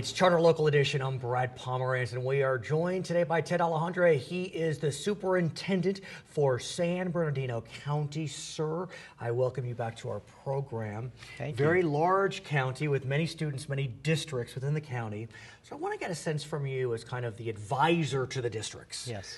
It's Charter Local Edition. I'm Brad Pomerance, and we are joined today by Ted Alejandre. He is the Superintendent for San Bernardino County. Sir, I welcome you back to our program. Thank you. Very large county with many students, many districts within the county. So I want to get a sense from you as kind of the advisor to the districts. Yes.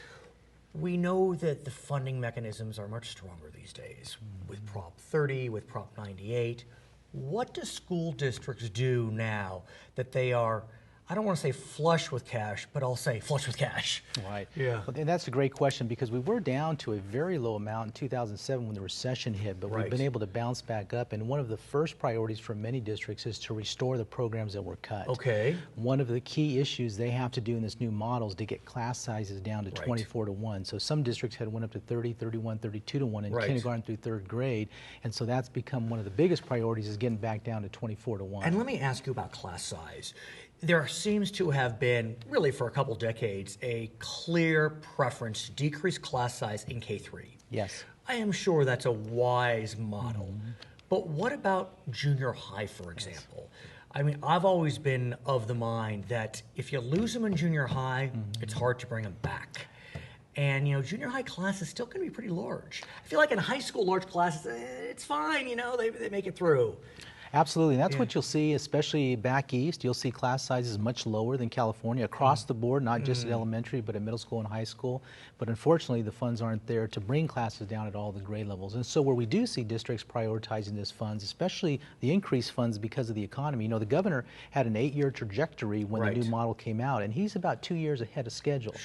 We know that the funding mechanisms are much stronger these days with Prop 30, with Prop 98. What do school districts do now that they are, I don't want to say flush with cash, but I'll say flush with cash? Right. Yeah. And that's a great question because we were down to a very low amount in 2007 when the recession hit, but we've been able to bounce back up. And one of the first priorities for many districts is to restore the programs that were cut. Okay. One of the key issues they have to do in this new model is to get class sizes down to 24 to 1. So some districts had went up to 30, 31, 32 to 1 in kindergarten through third grade. And so that's become one of the biggest priorities is getting back down to 24 to 1. And let me ask you about class size. There seems to have been, really for a couple decades, a clear preference to decrease class size in K-3. Yes. I am sure that's a wise model. But what about junior high, for example? I mean, I've always been of the mind that if you lose them in junior high, it's hard to bring them back. And, you know, junior high class is still going to be pretty large. I feel like in high school, large classes, it's fine, you know, they make it through. Absolutely, and that's what you'll see, especially back east. You'll see class sizes much lower than California across the board, not just at elementary, but at middle school and high school. But unfortunately, the funds aren't there to bring classes down at all the grade levels. And so where we do see districts prioritizing these funds, especially the increased funds because of the economy. You know, the governor had an 8-year trajectory when the new model came out, and he's about 2 years ahead of schedule,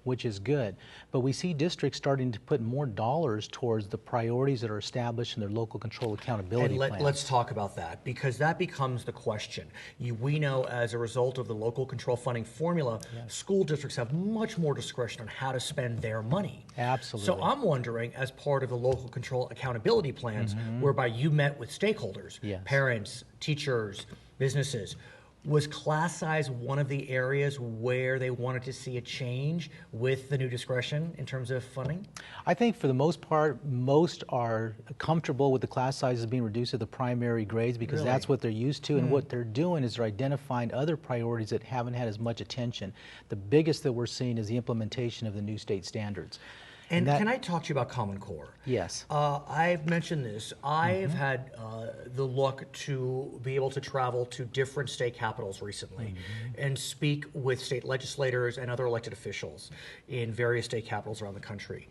which is good. But we see districts starting to put more dollars towards the priorities that are established in their local control accountability plans. Let's talk about that, because that becomes the question. We know as a result of the local control funding formula, school districts have much more discretion on how to spend their money. Absolutely. So I'm wondering, as part of the local control accountability plans, whereby you met with stakeholders, parents, teachers, businesses, was class size one of the areas where they wanted to see a change with the new discretion in terms of funding? I think for the most part, most are comfortable with the class sizes being reduced at the primary grades because that's what they're used to. And what they're doing is they're identifying other priorities that haven't had as much attention. The biggest that we're seeing is the implementation of the new state standards. And can I talk to you about Common Core? Yes. I've mentioned this. I've had the luck to be able to travel to different state capitals recently and speak with state legislators and other elected officials in various state capitals around the country.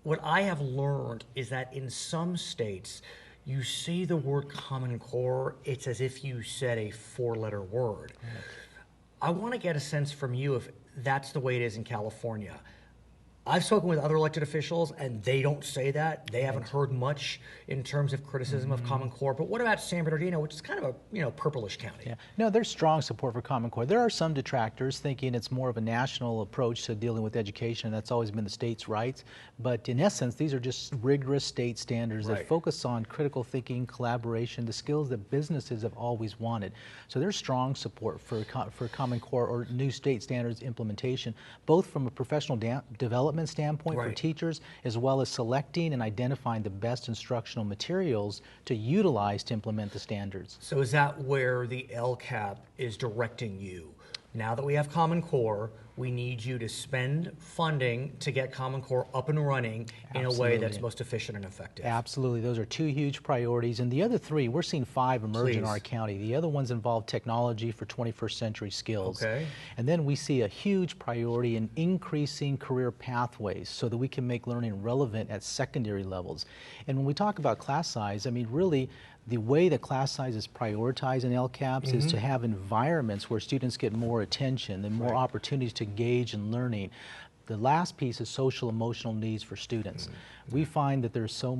What I have learned is that in some states, you say the word Common Core, it's as if you said a 4-letter word. I want to get a sense from you if that's the way it is in California. I've spoken with other elected officials, and they don't say that. They haven't heard much in terms of criticism of Common Core. But what about San Bernardino, which is kind of a purplish county? Yeah. No, there's strong support for Common Core. There are some detractors thinking it's more of a national approach to dealing with education, and that's always been the state's rights. But in essence, these are just rigorous state standards that focus on critical thinking, collaboration, the skills that businesses have always wanted. So there's strong support for Common Core or new state standards implementation, both from a professional development standpoint for teachers, as well as selecting and identifying the best instructional materials to utilize to implement the standards. So is that where the LCAP is directing you? Now that we have Common Core, we need you to spend funding to get Common Core up and running in a way that's most efficient and effective. Absolutely. Those are 2 huge priorities. And the other 3, we're seeing 5 emerge in our county. The other ones involve technology for 21st century skills. And then we see a huge priority in increasing career pathways so that we can make learning relevant at secondary levels. And when we talk about class size, I mean, really, the way that class size is prioritized in LCAPs is to have environments where students get more attention and more opportunities to engage in learning. The last piece is social emotional needs for students. We find that there's so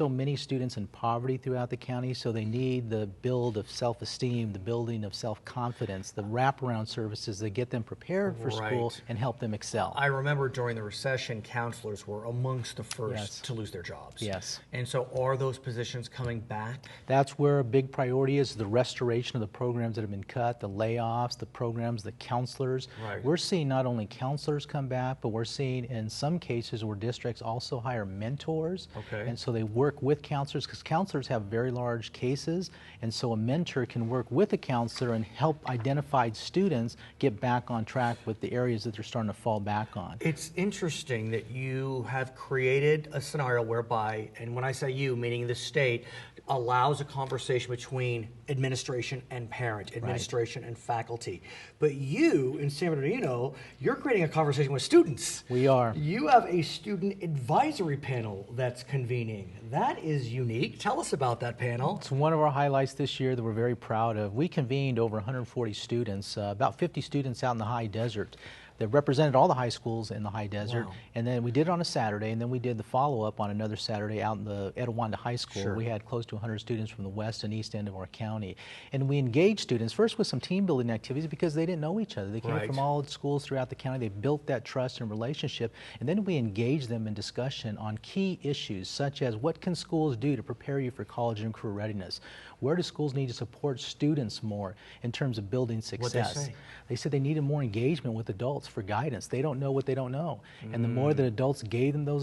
many students in poverty throughout the county, so they need the build of self-esteem, the building of self-confidence, the wraparound services that get them prepared for school and help them excel. I remember during the recession, counselors were amongst the first to lose their jobs. And so are those positions coming back? That's where a big priority is, the restoration of the programs that have been cut, the layoffs, the programs, the counselors. We're seeing not only counselors come come back, but we're seeing in some cases where districts also hire mentors. Okay. And so they work with counselors, because counselors have very large cases, and so a mentor can work with a counselor and help identified students get back on track with the areas that they're starting to fall back on. It's interesting that you have created a scenario whereby, and when I say you, meaning the state, allows a conversation between administration and parent, administration and faculty. But you, in San Bernardino, you're creating a conversation with students. We are. You have a student advisory panel that's convening. That is unique. Tell us about that panel. It's one of our highlights this year that we're very proud of. We convened over 140 students, about 50 students out in the high desert, that represented all the high schools in the high desert. Wow. And then we did it on a Saturday, and then we did the follow-up on another Saturday out in the Etiwanda High School. Sure. We had close to 100 students from the west and east end of our county. And we engaged students first with some team building activities because they didn't know each other. They came from all schools throughout the county. They built that trust and relationship. And then we engaged them in discussion on key issues such as what can schools do to prepare you for college and career readiness? Where do schools need to support students more in terms of building success? What'd they say? They said they needed more engagement with adults for guidance. They don't know what they don't know. And the more that adults gave them that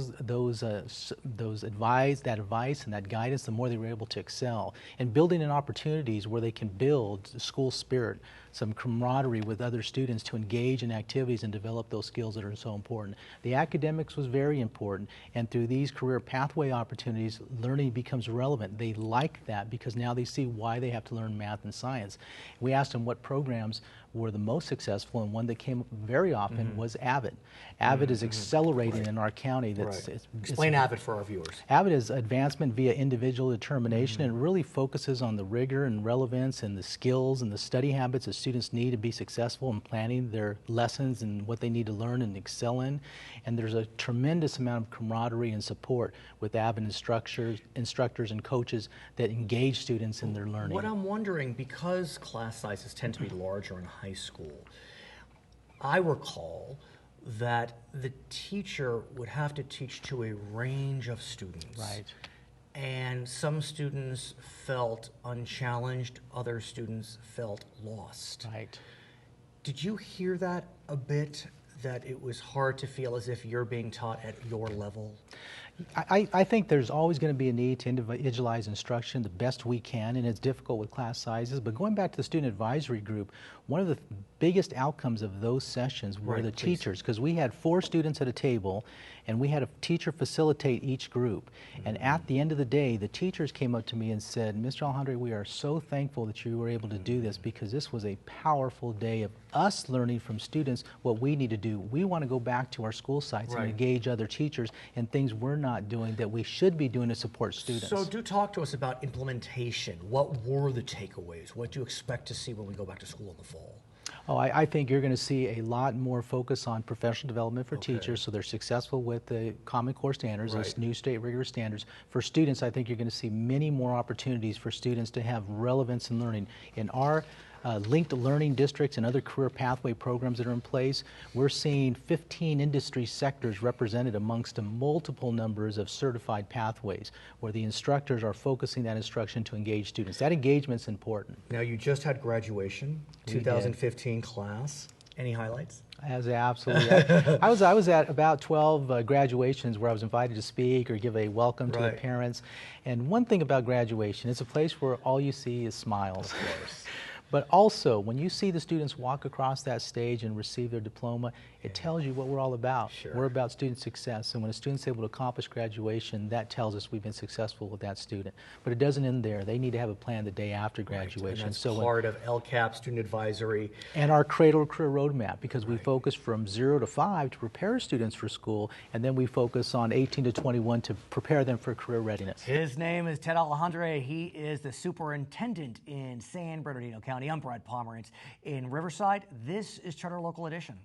advice and that guidance, the more they were able to excel. And building in opportunities where they can build school spirit, some camaraderie with other students to engage in activities and develop those skills that are so important. The academics was very important, and through these career pathway opportunities, learning becomes relevant. They like that because now they see why they have to learn math and science. We asked them what programs were the most successful, and one that came up very often was AVID. AVID is accelerating in our county. Explain AVID for our viewers. AVID is advancement via individual determination, and it really focuses on the rigor and relevance and the skills and the study habits that students need to be successful in planning their lessons and what they need to learn and excel in. And there's a tremendous amount of camaraderie and support with AVID instructors and coaches that engage students in their learning. What I'm wondering, because class sizes tend to be larger in high school, I recall that the teacher would have to teach to a range of students. Right. And some students felt unchallenged, other students felt lost. Right. Did you hear that a bit, that it was hard to feel as if you're being taught at your level? I think there's always going to be a need to individualize instruction the best we can, and it's difficult with class sizes. But going back to the student advisory group, one of the biggest outcomes of those sessions were the teachers, because we had 4 students at a table, and we had a teacher facilitate each group. And at the end of the day, the teachers came up to me and said, Mr. Alejandre, we are so thankful that you were able to do this, because this was a powerful day of us learning from students what we need to do. We want to go back to our school sites and engage other teachers in things we're not doing that we should be doing to support students. So do talk to us about implementation. What were the takeaways? What do you expect to see when we go back to school in the fall? Oh, I think you're going to see a lot more focus on professional development for teachers, so they're successful with the Common Core standards, those new state rigorous standards. For students, I think you're going to see many more opportunities for students to have relevance in learning. In our linked learning districts and other career pathway programs that are in place, we're seeing 15 industry sectors represented amongst a multiple numbers of certified pathways where the instructors are focusing that instruction to engage students. That engagement's important. Now, you just had graduation, 2015 class. Any highlights? Absolutely. I was at about 12 graduations where I was invited to speak or give a welcome to the parents. And one thing about graduation, it's a place where all you see is smiles. Of course. But also, when you see the students walk across that stage and receive their diploma, it tells you what we're all about. We're about student success, and when a student's able to accomplish graduation, that tells us we've been successful with that student. But it doesn't end there. They need to have a plan the day after graduation. And that's part of LCAP, student advisory. And our Cradle to Career Roadmap, because we focus from 0 to 5 to prepare students for school, and then we focus on 18 to 21 to prepare them for career readiness. His name is Ted Alejandre. He is the superintendent in San Bernardino County. I'm Brad Pomerance in Riverside. This is Charter Local Edition.